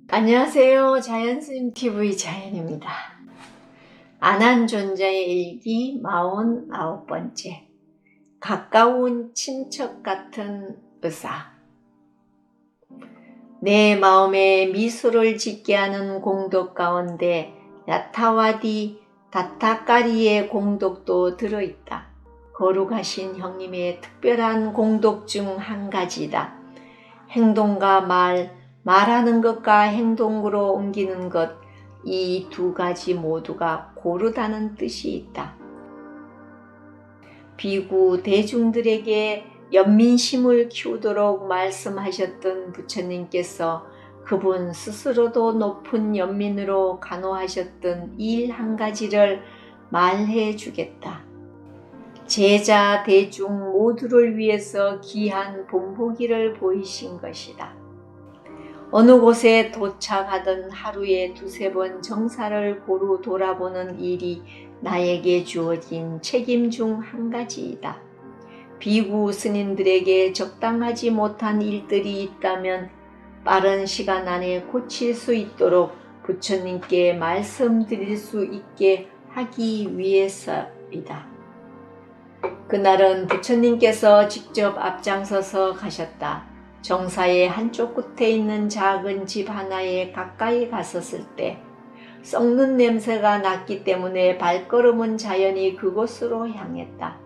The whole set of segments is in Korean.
안녕하세요. 자연스님 TV 자연입니다. 안한 존재의 일기 49번째. 가까운 친척 같은 의사. 내 마음에 미소를 짓게 하는 공덕 가운데 야타와디 다타까리의 공덕도 들어있다. 거룩하신 형님의 특별한 공덕 중 한 가지다. 행동과 말하는 것과 행동으로 옮기는 것, 이 두 가지 모두가 고르다는 뜻이 있다. 비구 대중들에게 연민심을 키우도록 말씀하셨던 부처님께서 그분 스스로도 높은 연민으로 간호하셨던 일 한 가지를 말해 주겠다. 제자 대중 모두를 위해서 귀한 본보기를 보이신 것이다. 어느 곳에 도착하던 하루에 두세 번 정사를 고루 돌아보는 일이 나에게 주어진 책임 중 한 가지이다. 비구 스님들에게 적당하지 못한 일들이 있다면 빠른 시간 안에 고칠 수 있도록 부처님께 말씀드릴 수 있게 하기 위해서이다. 그날은 부처님께서 직접 앞장서서 가셨다. 정사의 한쪽 끝에 있는 작은 집 하나에 가까이 갔었을 때 썩는 냄새가 났기 때문에 발걸음은 자연히 그곳으로 향했다.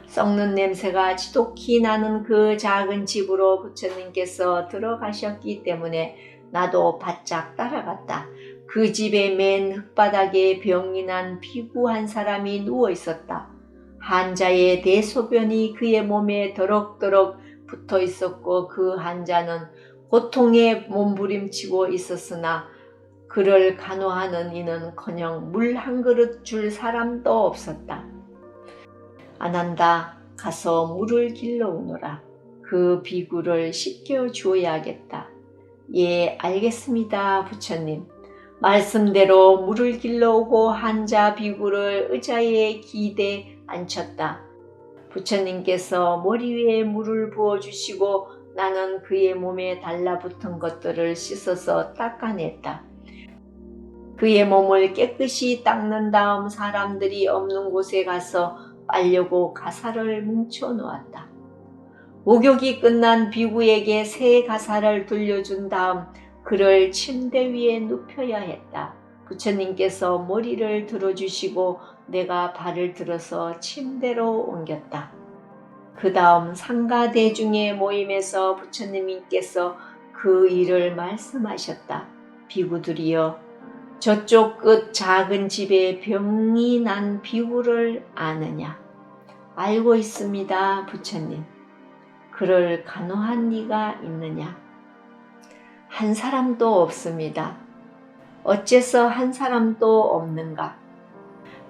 썩는 냄새가 지독히 나는 그 작은 집으로 부처님께서 들어가셨기 때문에 나도 바짝 따라갔다. 그 집의 맨 흙바닥에 병이 난 비구 한 사람이 누워 있었다. 환자의 대소변이 그의 몸에 더럭더럭 붙어 있었고 그 환자는 고통에 몸부림치고 있었으나 그를 간호하는 이는커녕 물 한 그릇 줄 사람도 없었다. 안한다. 가서 물을 길러오너라. 그 비구를 씻겨 주어야겠다. 예, 알겠습니다, 부처님. 말씀대로 물을 길러오고 환자 비구를 의자에 기대 앉혔다. 부처님께서 머리 위에 물을 부어주시고 나는 그의 몸에 달라붙은 것들을 씻어서 닦아냈다. 그의 몸을 깨끗이 닦는 다음 사람들이 없는 곳에 가서 빨려고 가사를 뭉쳐 놓았다. 목욕이 끝난 비구에게 새 가사를 돌려준 다음 그를 침대 위에 눕혀야 했다. 부처님께서 머리를 들어주시고 내가 발을 들어서 침대로 옮겼다. 그 다음 상가대중의 모임에서 부처님께서 그 일을 말씀하셨다. 비구들이여, 저쪽 끝 작은 집에 병이 난 비구를 아느냐? 알고 있습니다, 부처님. 그를 간호한 이가 있느냐? 한 사람도 없습니다. 어째서 한 사람도 없는가?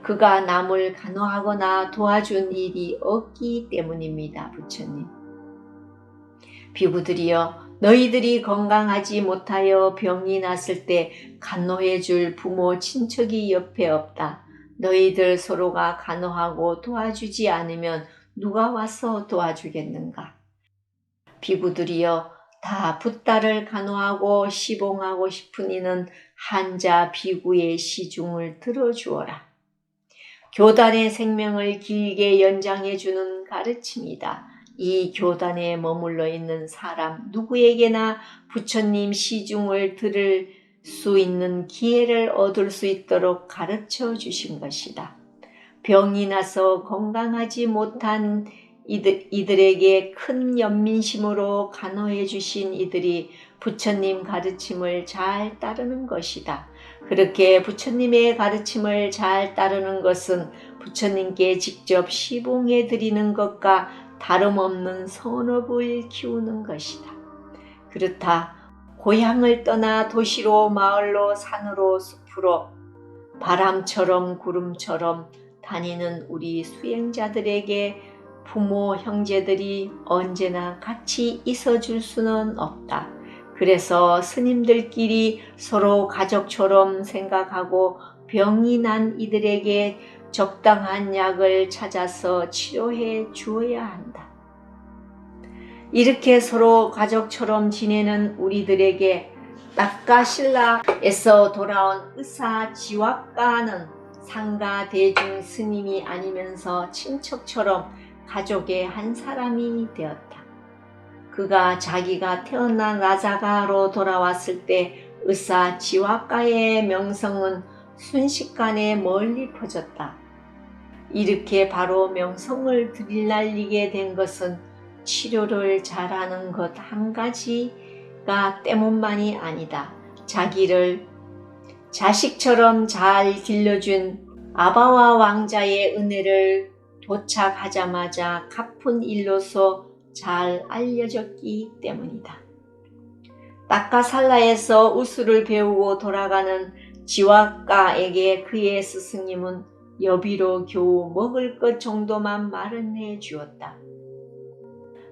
그가 남을 간호하거나 도와준 일이 없기 때문입니다, 부처님. 비구들이여, 너희들이 건강하지 못하여 병이 났을 때 간호해 줄 부모 친척이 옆에 없다. 너희들 서로가 간호하고 도와주지 않으면 누가 와서 도와주겠는가? 비구들이여, 다 붓다를 간호하고 시봉하고 싶은 이는 환자 비구의 시중을 들어주어라. 교단의 생명을 길게 연장해주는 가르침이다. 이 교단에 머물러 있는 사람 누구에게나 부처님 시중을 들을 수 있는 기회를 얻을 수 있도록 가르쳐 주신 것이다. 병이 나서 건강하지 못한 이들에게 큰 연민심으로 간호해 주신 이들이 부처님 가르침을 잘 따르는 것이다. 그렇게 부처님의 가르침을 잘 따르는 것은 부처님께 직접 시봉해 드리는 것과 다름없는 선업을 키우는 것이다. 그렇다. 고향을 떠나 도시로 마을로 산으로 숲으로 바람처럼 구름처럼 다니는 우리 수행자들에게 부모 형제들이 언제나 같이 있어줄 수는 없다. 그래서 스님들끼리 서로 가족처럼 생각하고 병이 난 이들에게 적당한 약을 찾아서 치료해 주어야 한다. 이렇게 서로 가족처럼 지내는 우리들에게 낙가신라에서 돌아온 의사 지왁가는 상가 대중 스님이 아니면서 친척처럼 가족의 한 사람이 되었다. 그가 자기가 태어난 라자가로 돌아왔을 때 의사 지왁가의 명성은 순식간에 멀리 퍼졌다. 이렇게 바로 명성을 들날리게 된 것은 치료를 잘하는 것 한 가지가 때문만이 아니다. 자기를 자식처럼 잘 길러준 아바와 왕자의 은혜를 도착하자마자 갚은 일로서 잘 알려졌기 때문이다. 낙가살라에서 우수를 배우고 돌아가는 지왁가에게 그의 스승님은 여비로 겨우 먹을 것 정도만 마련해 주었다.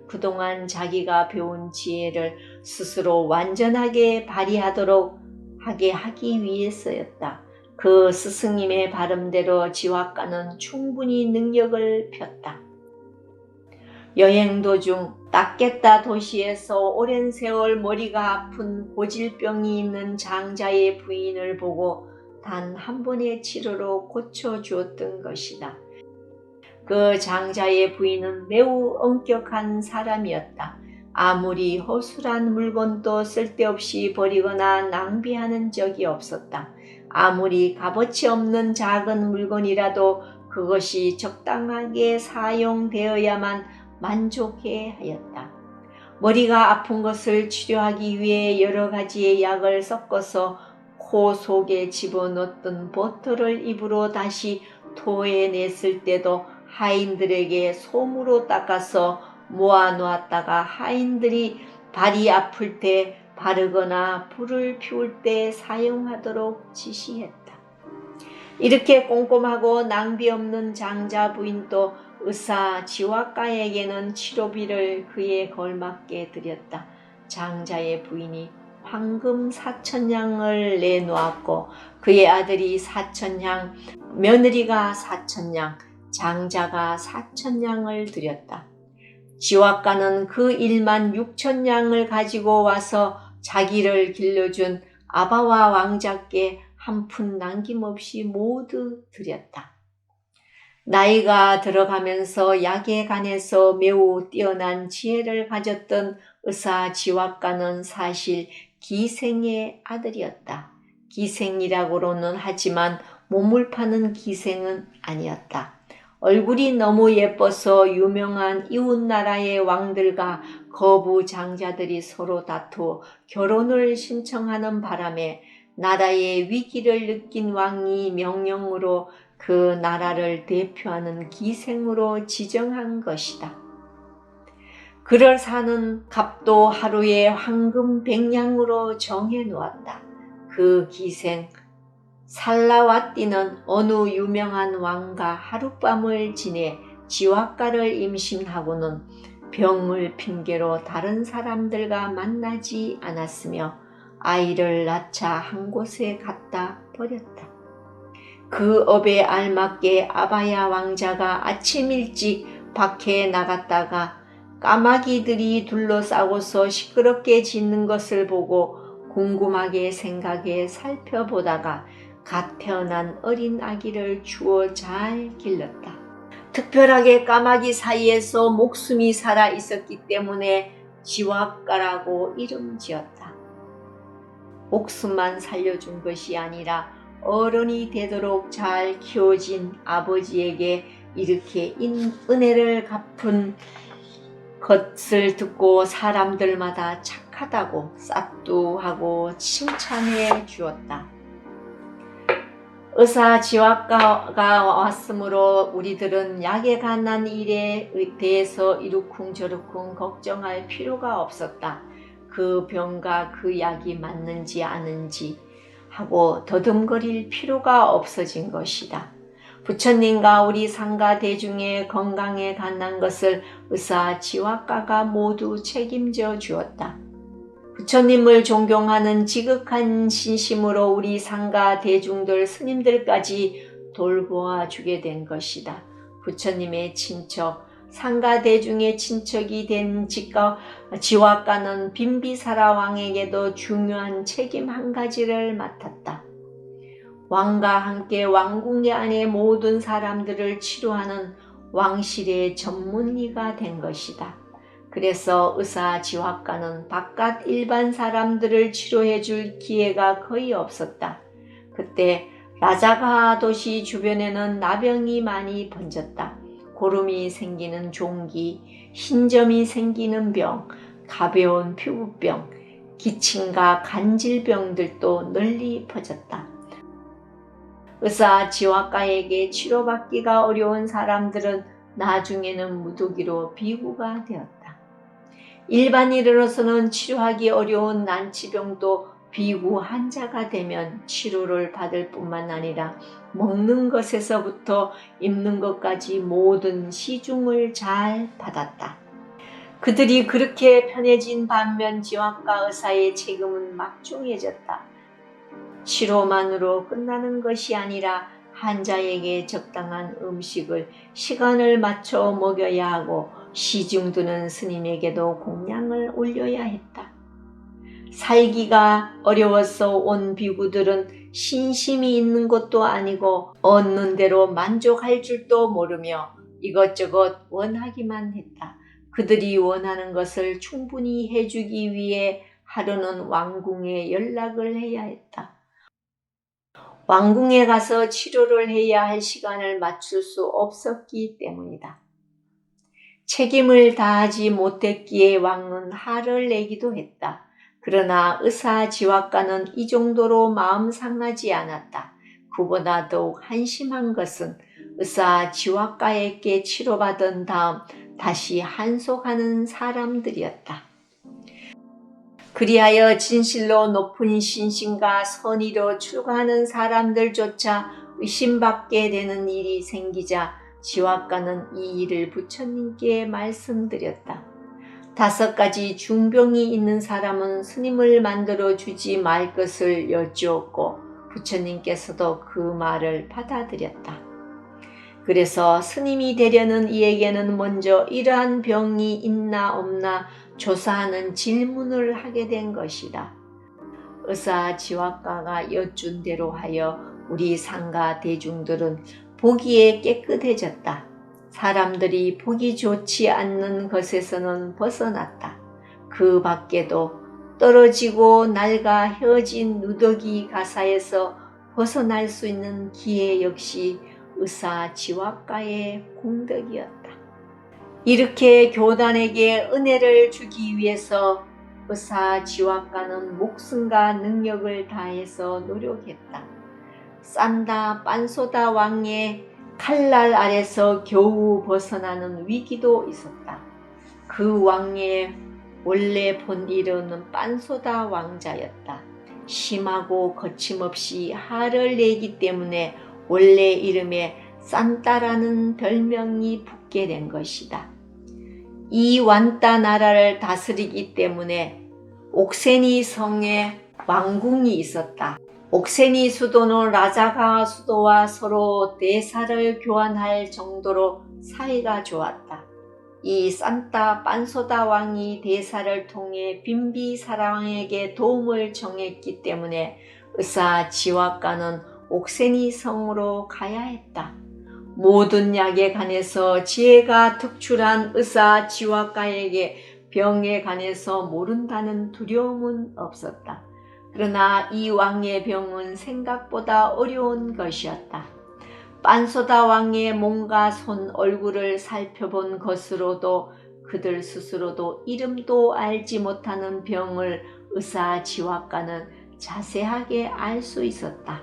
그동안 자기가 배운 지혜를 스스로 완전하게 발휘하도록 하게 하기 위해서였다. 그 스승님의 발음대로 지왁가는 충분히 능력을 폈다. 여행 도중 딱겠다 도시에서 오랜 세월 머리가 아픈 고질병이 있는 장자의 부인을 보고 단 한 번의 치료로 고쳐주었던 것이다. 그 장자의 부인은 매우 엄격한 사람이었다. 아무리 허술한 물건도 쓸데없이 버리거나 낭비하는 적이 없었다. 아무리 값어치 없는 작은 물건이라도 그것이 적당하게 사용되어야만 만족해 하였다. 머리가 아픈 것을 치료하기 위해 여러 가지의 약을 섞어서 코 속에 집어넣었던 버터를 입으로 다시 토해냈을 때도 하인들에게 솜으로 닦아서 모아놓았다가 하인들이 발이 아플 때 바르거나 불을 피울 때 사용하도록 지시했다. 이렇게 꼼꼼하고 낭비 없는 장자 부인도 의사 지왁가에게는 치료비를 그에 걸맞게 드렸다. 장자의 부인이 황금 4,000냥을 내놓았고 그의 아들이 4,000냥, 며느리가 4,000냥, 장자가 4,000냥을 드렸다. 지왁가는 그 16,000냥을 가지고 와서 자기를 길러준 아바와 왕자께 한 푼 남김없이 모두 드렸다. 나이가 들어가면서 약에 관해서 매우 뛰어난 지혜를 가졌던 의사 지왁가는 사실 기생의 아들이었다. 기생이라고는 하지만 몸을 파는 기생은 아니었다. 얼굴이 너무 예뻐서 유명한 이웃나라의 왕들과 거부 장자들이 서로 다투어 결혼을 신청하는 바람에 나라의 위기를 느낀 왕이 명령으로 그 나라를 대표하는 기생으로 지정한 것이다. 그를 사는 값도 하루에 황금 100냥으로 정해 놓았다. 그 기생 살라와띠는 어느 유명한 왕과 하룻밤을 지내 지왁가를 임신하고는 병을 핑계로 다른 사람들과 만나지 않았으며 아이를 낳자 한 곳에 갖다 버렸다. 그 업에 알맞게 아바야 왕자가 아침 일찍 밖에 나갔다가 까마귀들이 둘러싸고서 시끄럽게 짖는 것을 보고 궁금하게 생각해 살펴보다가 갓 태어난 어린 아기를 주워 잘 길렀다. 특별하게 까마귀 사이에서 목숨이 살아 있었기 때문에 지왁가라고 이름 지었다. 목숨만 살려준 것이 아니라 어른이 되도록 잘 키워진 아버지에게 이렇게 은혜를 갚은 것을 듣고 사람들마다 착하다고 싹두하고 칭찬해 주었다. 의사 지왁가가 왔으므로 우리들은 약에 관한 일에 대해서 이러쿵저러쿵 걱정할 필요가 없었다. 그 병과 그 약이 맞는지 아는지 하고 더듬거릴 필요가 없어진 것이다. 부처님과 우리 상가 대중의 건강에 관한 것을 의사 지왁가가 모두 책임져 주었다. 부처님을 존경하는 지극한 신심으로 우리 상가 대중들 스님들까지 돌보아 주게 된 것이다. 부처님의 친척 상가 대중의 친척이 된 지화가는 빈비사라 왕에게도 중요한 책임 한 가지를 맡았다. 왕과 함께 왕궁의 안의 모든 사람들을 치료하는 왕실의 전문의가 된 것이다. 그래서 의사 지화가는 바깥 일반 사람들을 치료해 줄 기회가 거의 없었다. 그때 라자가 도시 주변에는 나병이 많이 번졌다. 고름이 생기는 종기, 흰점이 생기는 병, 가벼운 피부병, 기침과 간질병들도 널리 퍼졌다. 의사 지화가에게 치료받기가 어려운 사람들은 나중에는 무더기로 비구가 되었다. 일반인으로서는 치료하기 어려운 난치병도 비구 환자가 되면 치료를 받을 뿐만 아니라 먹는 것에서부터 입는 것까지 모든 시중을 잘 받았다. 그들이 그렇게 편해진 반면 지화가 의사의 책임은 막중해졌다. 치료만으로 끝나는 것이 아니라 환자에게 적당한 음식을 시간을 맞춰 먹여야 하고 시중 드는 스님에게도 공양을 올려야 했다. 살기가 어려워서 온 비구들은 신심이 있는 것도 아니고 얻는 대로 만족할 줄도 모르며 이것저것 원하기만 했다. 그들이 원하는 것을 충분히 해주기 위해 하루는 왕궁에 연락을 해야 했다. 왕궁에 가서 치료를 해야 할 시간을 맞출 수 없었기 때문이다. 책임을 다하지 못했기에 왕은 화를 내기도 했다. 그러나 의사 지화가는 이 정도로 마음 상하지 않았다. 그보다 더욱 한심한 것은 의사 지화가에게 치료받은 다음 다시 한속하는 사람들이었다. 그리하여 진실로 높은 신심과 선의로 출가하는 사람들조차 의심받게 되는 일이 생기자 지화가는 이 일을 부처님께 말씀드렸다. 5가지 중병이 있는 사람은 스님을 만들어 주지 말 것을 여쭈었고 부처님께서도 그 말을 받아들였다. 그래서 스님이 되려는 이에게는 먼저 이러한 병이 있나 없나 조사하는 질문을 하게 된 것이다. 의사 지화가가 여쭌 대로 하여 우리 상가 대중들은 보기에 깨끗해졌다. 사람들이 보기 좋지 않는 것에서는 벗어났다. 그 밖에도 떨어지고 낡아 헤어진 누더기 가사에서 벗어날 수 있는 기회 역시 의사 지화가의 공덕이었다. 이렇게 교단에게 은혜를 주기 위해서 의사 지화가는 목숨과 능력을 다해서 노력했다. 산다 빤소다 왕의 칼날 아래서 겨우 벗어나는 위기도 있었다. 그 왕의 원래 본이름은 빤소다 왕자였다. 심하고 거침없이 화를 내기 때문에 원래 이름에 산따라는 별명이 붙게 된 것이다. 이 완따 나라를 다스리기 때문에 옥세니 성에 왕궁이 있었다. 옥세니 수도는 라자가 수도와 서로 대사를 교환할 정도로 사이가 좋았다. 이 산따 빤소다 왕이 대사를 통해 빈비사라 왕에게 도움을 청했기 때문에 의사 지화가는 옥세니 성으로 가야 했다. 모든 약에 관해서 지혜가 특출한 의사 지화가에게 병에 관해서 모른다는 두려움은 없었다. 그러나 이 왕의 병은 생각보다 어려운 것이었다. 빤소다 왕의 몸과 손, 얼굴을 살펴본 것으로도 그들 스스로도 이름도 알지 못하는 병을 의사 지화가는 자세하게 알 수 있었다.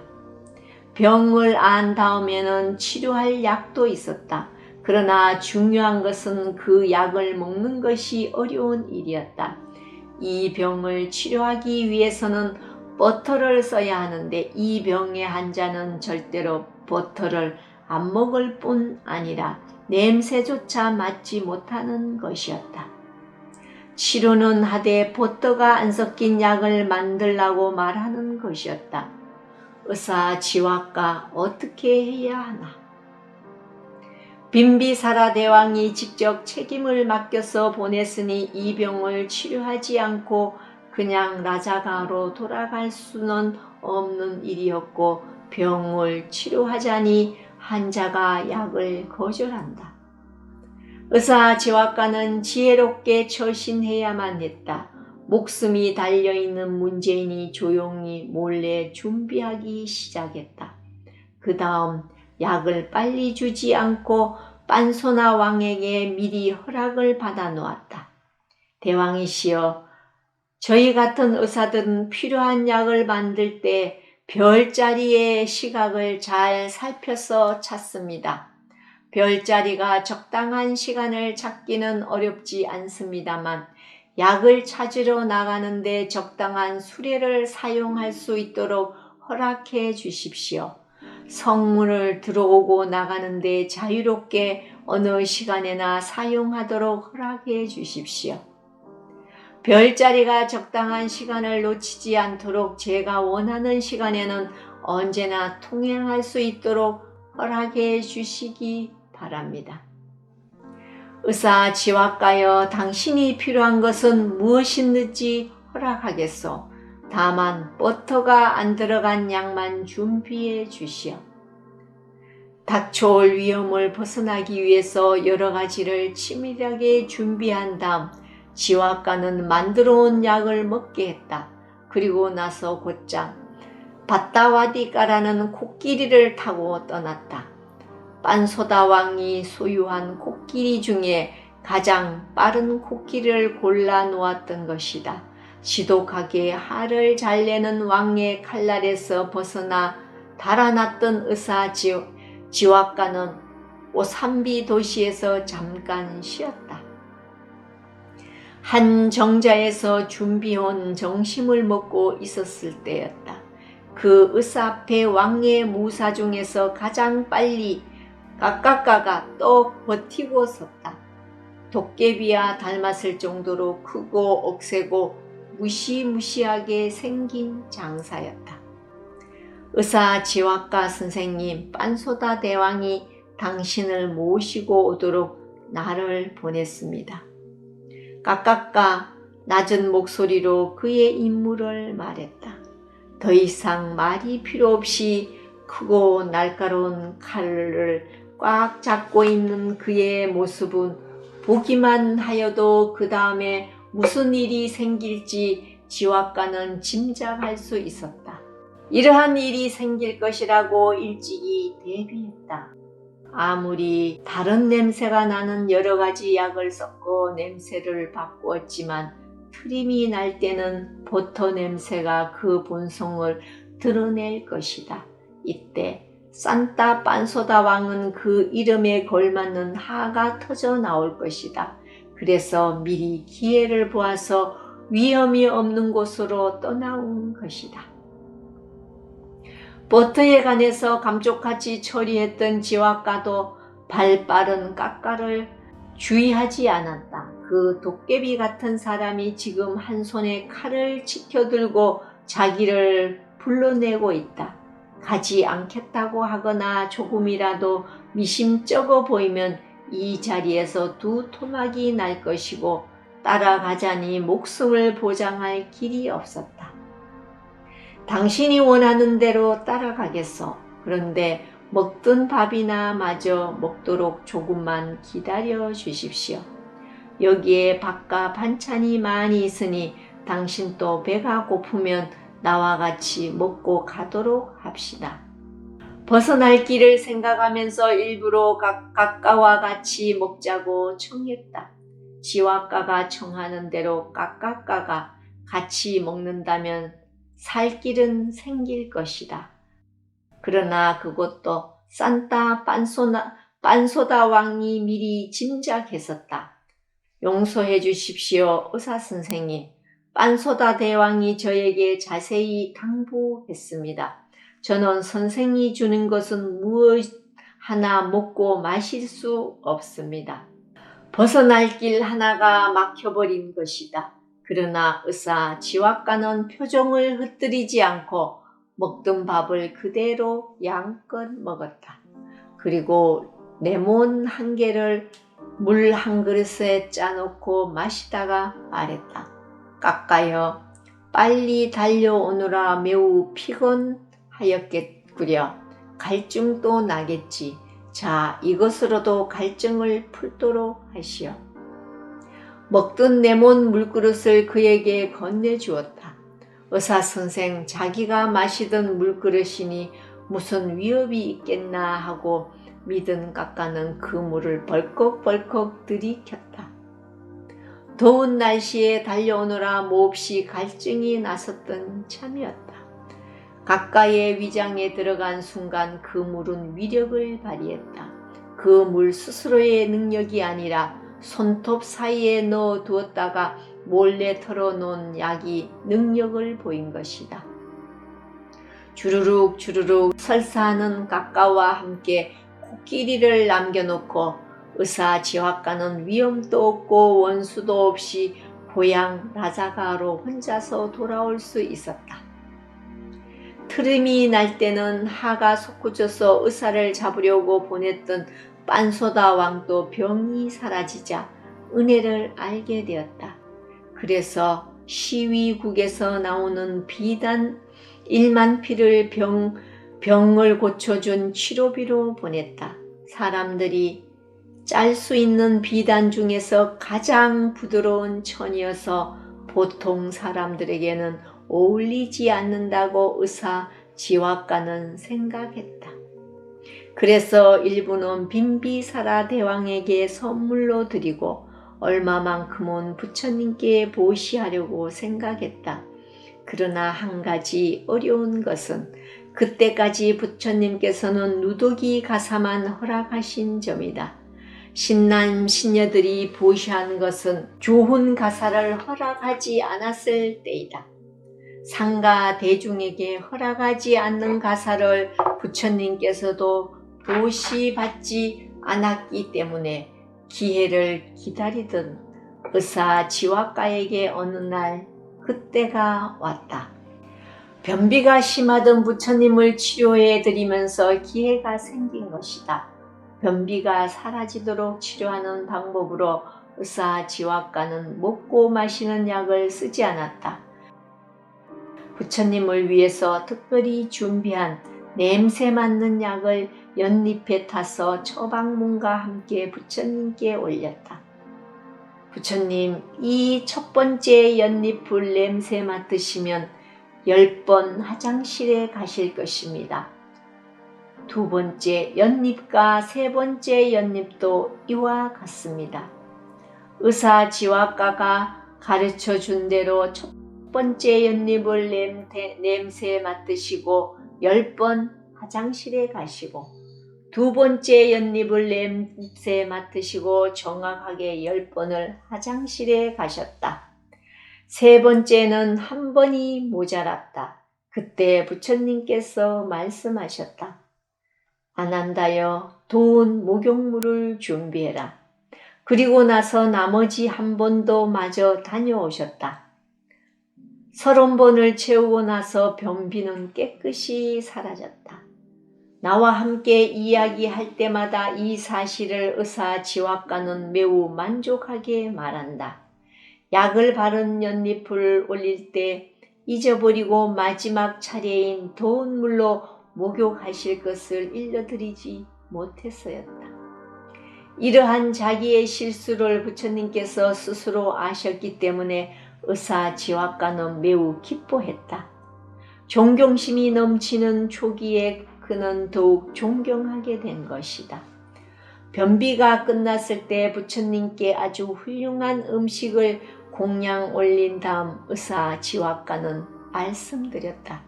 병을 안 다음에는 치료할 약도 있었다. 그러나 중요한 것은 그 약을 먹는 것이 어려운 일이었다. 이 병을 치료하기 위해서는 버터를 써야 하는데 이 병의 환자는 절대로 버터를 안 먹을 뿐 아니라 냄새조차 맡지 못하는 것이었다. 치료는 하되 버터가 안 섞인 약을 만들라고 말하는 것이었다. 의사 지화가 어떻게 해야 하나? 빈비사라 대왕이 직접 책임을 맡겨서 보냈으니 이 병을 치료하지 않고 그냥 라자가로 돌아갈 수는 없는 일이었고, 병을 치료하자니 환자가 약을 거절한다. 의사 지화과는 지혜롭게 처신해야만 했다. 목숨이 달려있는 문제이니 조용히 몰래 준비하기 시작했다. 그 다음 약을 빨리 주지 않고 빤소나 왕에게 미리 허락을 받아 놓았다. 대왕이시여, 저희 같은 의사들은 필요한 약을 만들 때 별자리의 시각을 잘 살펴서 찾습니다. 별자리가 적당한 시간을 찾기는 어렵지 않습니다만 약을 찾으러 나가는데 적당한 수레를 사용할 수 있도록 허락해 주십시오. 성문을 들어오고 나가는데 자유롭게 어느 시간에나 사용하도록 허락해 주십시오. 별자리가 적당한 시간을 놓치지 않도록 제가 원하는 시간에는 언제나 통행할 수 있도록 허락해 주시기 바랍니다. 의사 지화과여, 당신이 필요한 것은 무엇이든지 허락하겠소. 다만 버터가 안 들어간 약만 준비해 주시오. 닥쳐올 위험을 벗어나기 위해서 여러 가지를 치밀하게 준비한 다음 지화과는 만들어온 약을 먹게 했다. 그리고 나서 곧장 바타와디가라는 코끼리를 타고 떠났다. 빤소다 왕이 소유한 코끼리 중에 가장 빠른 코끼리를 골라 놓았던 것이다. 지독하게 화를 잘 내는 왕의 칼날에서 벗어나 달아났던 의사 지화과는 오삼비 도시에서 잠깐 쉬었다. 한 정자에서 준비해온 정심을 먹고 있었을 때였다. 그 의사 앞에 왕의 무사 중에서 가장 빨리 까까까가 또 버티고 섰다. 도깨비와 닮았을 정도로 크고 억세고 무시무시하게 생긴 장사였다. 의사 지화과 선생님, 빤소다 대왕이 당신을 모시고 오도록 나를 보냈습니다. 까까까 낮은 목소리로 그의 임무를 말했다. 더 이상 말이 필요 없이 크고 날카로운 칼을 꽉 잡고 있는 그의 모습은 보기만 하여도 그 다음에 무슨 일이 생길지 지화과는 짐작할 수 있었다. 이러한 일이 생길 것이라고 일찍이 대비했다. 아무리 다른 냄새가 나는 여러 가지 약을 섞어 냄새를 바꾸었지만 트림이 날 때는 버터 냄새가 그 본성을 드러낼 것이다. 이때 산타 빤소다 왕은 그 이름에 걸맞는 하가 터져 나올 것이다. 그래서 미리 기회를 보아서 위험이 없는 곳으로 떠나온 것이다. 버터에 관해서 감쪽같이 처리했던 지화과도 발빠른 까까를 주의하지 않았다. 그 도깨비 같은 사람이 지금 한 손에 칼을 치켜들고 자기를 불러내고 있다. 가지 않겠다고 하거나 조금이라도 미심쩍어 보이면 이 자리에서 두 토막이 날 것이고 따라가자니 목숨을 보장할 길이 없었다. 당신이 원하는 대로 따라가겠소. 그런데 먹던 밥이나 마저 먹도록 조금만 기다려 주십시오. 여기에 밥과 반찬이 많이 있으니 당신 또 배가 고프면 나와 같이 먹고 가도록 합시다. 벗어날 길을 생각하면서 일부러 까까와 같이 먹자고 청했다. 지화과가 청하는 대로 까까가 같이 먹는다면 살 길은 생길 것이다. 그러나 그것도 산타 빤소다 왕이 미리 짐작했었다. 용서해 주십시오, 의사 선생님. 빤소다 대왕이 저에게 자세히 당부했습니다. 저는 선생이 주는 것은 무엇 하나 먹고 마실 수 없습니다. 벗어날 길 하나가 막혀버린 것이다. 그러나 의사 지화과는 표정을 흩뜨리지 않고 먹던 밥을 그대로 양껏 먹었다. 그리고 레몬 한 개를 물 한 그릇에 짜놓고 마시다가 말했다. 깎아여 빨리 달려오느라 매우 피곤하였겠구려. 갈증도 나겠지. 자, 이것으로도 갈증을 풀도록 하시오. 먹던 레몬 물그릇을 그에게 건네주었다. 의사선생, 자기가 마시던 물그릇이니 무슨 위협이 있겠나 하고 믿은 깎아는 그 물을 벌컥벌컥 들이켰다. 더운 날씨에 달려오느라 몹시 갈증이 났었던 참이었다. 깎아의 위장에 들어간 순간 그 물은 위력을 발휘했다. 그 물 스스로의 능력이 아니라 손톱 사이에 넣어 두었다가 몰래 털어놓은 약이 능력을 보인 것이다. 주르륵 주르륵 설사하는 깎아와 함께 코끼리를 남겨놓고 의사지휘관은 위험도 없고 원수도 없이 고향 라자가로 혼자서 돌아올 수 있었다. 트름이 날 때는 하가 솟구쳐서 의사를 잡으려고 보냈던 빤소다 왕도 병이 사라지자 은혜를 알게 되었다. 그래서 시위국에서 나오는 비단 1만 피를 병을 고쳐준 치료비로 보냈다. 사람들이 짤 수 있는 비단 중에서 가장 부드러운 천이어서 보통 사람들에게는 어울리지 않는다고 의사 지휘관은 생각했다. 그래서 일부는 빈비사라 대왕에게 선물로 드리고 얼마만큼은 부처님께 보시하려고 생각했다. 그러나 한 가지 어려운 것은 그때까지 부처님께서는 누더기 가사만 허락하신 점이다. 신남 신녀들이 보시한 것은 조훈 가사를 허락하지 않았을 때이다. 상가 대중에게 허락하지 않는 가사를 부처님께서도 보시받지 않았기 때문에 기회를 기다리던 의사 지휘관에게 어느 날 그때가 왔다. 변비가 심하던 부처님을 치료해 드리면서 기회가 생긴 것이다. 변비가 사라지도록 치료하는 방법으로 의사 지휘관은 먹고 마시는 약을 쓰지 않았다. 부처님을 위해서 특별히 준비한 냄새 맡는 약을 연잎에 타서 처방문과 함께 부처님께 올렸다. 부처님, 이 첫 번째 연잎을 냄새 맡으시면 10번 화장실에 가실 것입니다. 두 번째 연잎과 세 번째 연잎도 이와 같습니다. 의사 지휘관가 가르쳐 준 대로 첫 번째 연잎을 냄새 맡으시고 10번 화장실에 가시고 두 번째 연잎을 냄새 맡으시고 정확하게 10번을 화장실에 가셨다. 세 번째는 한 번이 모자랐다. 그때 부처님께서 말씀하셨다. 아난다여, 더운 목욕물을 준비해라. 그리고 나서 나머지 한 번도 마저 다녀오셨다. 30번을 채우고 나서 변비는 깨끗이 사라졌다. 나와 함께 이야기할 때마다 이 사실을 의사 지휘관은 매우 만족하게 말한다. 약을 바른 연잎을 올릴 때 잊어버리고 마지막 차례인 더운 물로 목욕하실 것을 일러드리지 못했어였다. 이러한 자기의 실수를 부처님께서 스스로 아셨기 때문에 의사 지휘관은 매우 기뻐했다. 존경심이 넘치는 초기에 그는 더욱 존경하게 된 것이다. 변비가 끝났을 때 부처님께 아주 훌륭한 음식을 공양 올린 다음 의사 지휘관은 말씀드렸다.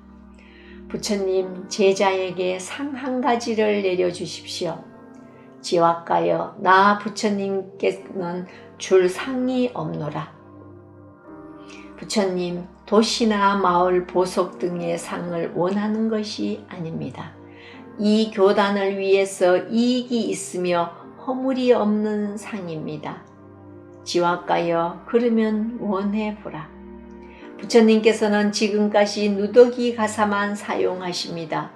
부처님, 제자에게 상 한 가지를 내려주십시오. 지휘관여, 나 부처님께는 줄 상이 없노라. 부처님, 도시나 마을 보석 등의 상을 원하는 것이 아닙니다. 이 교단을 위해서 이익이 있으며 허물이 없는 상입니다. 지휘관여, 그러면 원해보라. 부처님께서는 지금까지 누더기 가사만 사용하십니다.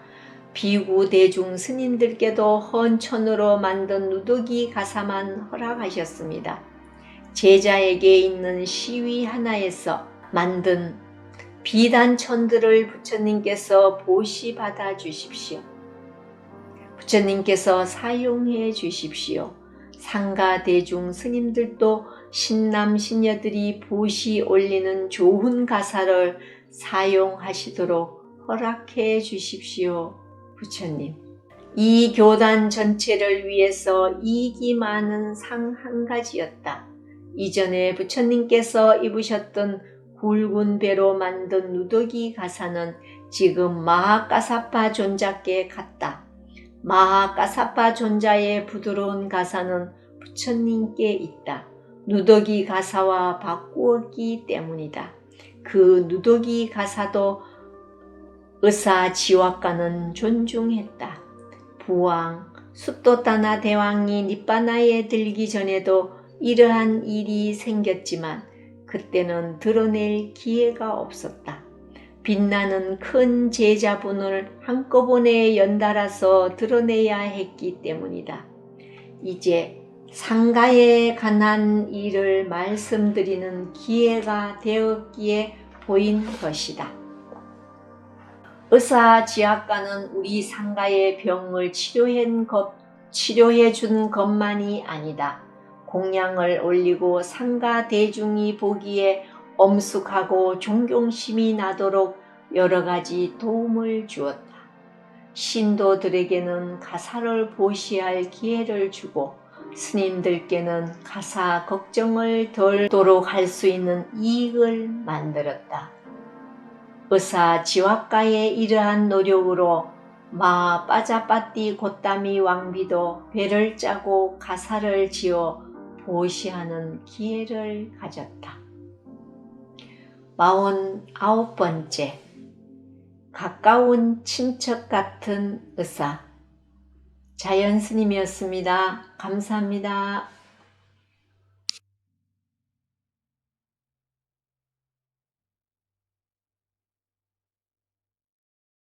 비구 대중 스님들께도 헌천으로 만든 누더기 가사만 허락하셨습니다. 제자에게 있는 시위 하나에서 만든 비단천들을 부처님께서 보시 받아 주십시오. 부처님께서 사용해 주십시오. 상가 대중 스님들도 신남 신녀들이 보시 올리는 좋은 가사를 사용하시도록 허락해 주십시오. 부처님. 이 교단 전체를 위해서 이익이 많은 상 한 가지였다. 이전에 부처님께서 입으셨던 굵은 배로 만든 누더기 가사는 지금 마하가사파 존자께 같다. 마하가사파 존자의 부드러운 가사는 부처님께 있다. 누더기 가사와 바꾸었기 때문이다. 그 누더기 가사도 의사지와가는 존중했다. 부왕, 숫도타나 대왕이 니빠나에 들기 전에도 이러한 일이 생겼지만 그때는 드러낼 기회가 없었다. 빛나는 큰 제자분을 한꺼번에 연달아서 드러내야 했기 때문이다. 이제 상가에 관한 일을 말씀드리는 기회가 되었기에 보인 것이다. 의사지학가는 우리 상가의 병을 치료해 준 것만이 아니다. 공양을 올리고 상가 대중이 보기에 엄숙하고 존경심이 나도록 여러 가지 도움을 주었다. 신도들에게는 가사를 보시할 기회를 주고 스님들께는 가사 걱정을 덜도록 할 수 있는 이익을 만들었다. 의사지와가의 이러한 노력으로 마 빠자빠띠 곧다미 왕비도 배를 짜고 가사를 지어 보시하는 기회를 가졌다. 49번째, 가까운 친척 같은 의사. 자연스님이었습니다. 감사합니다.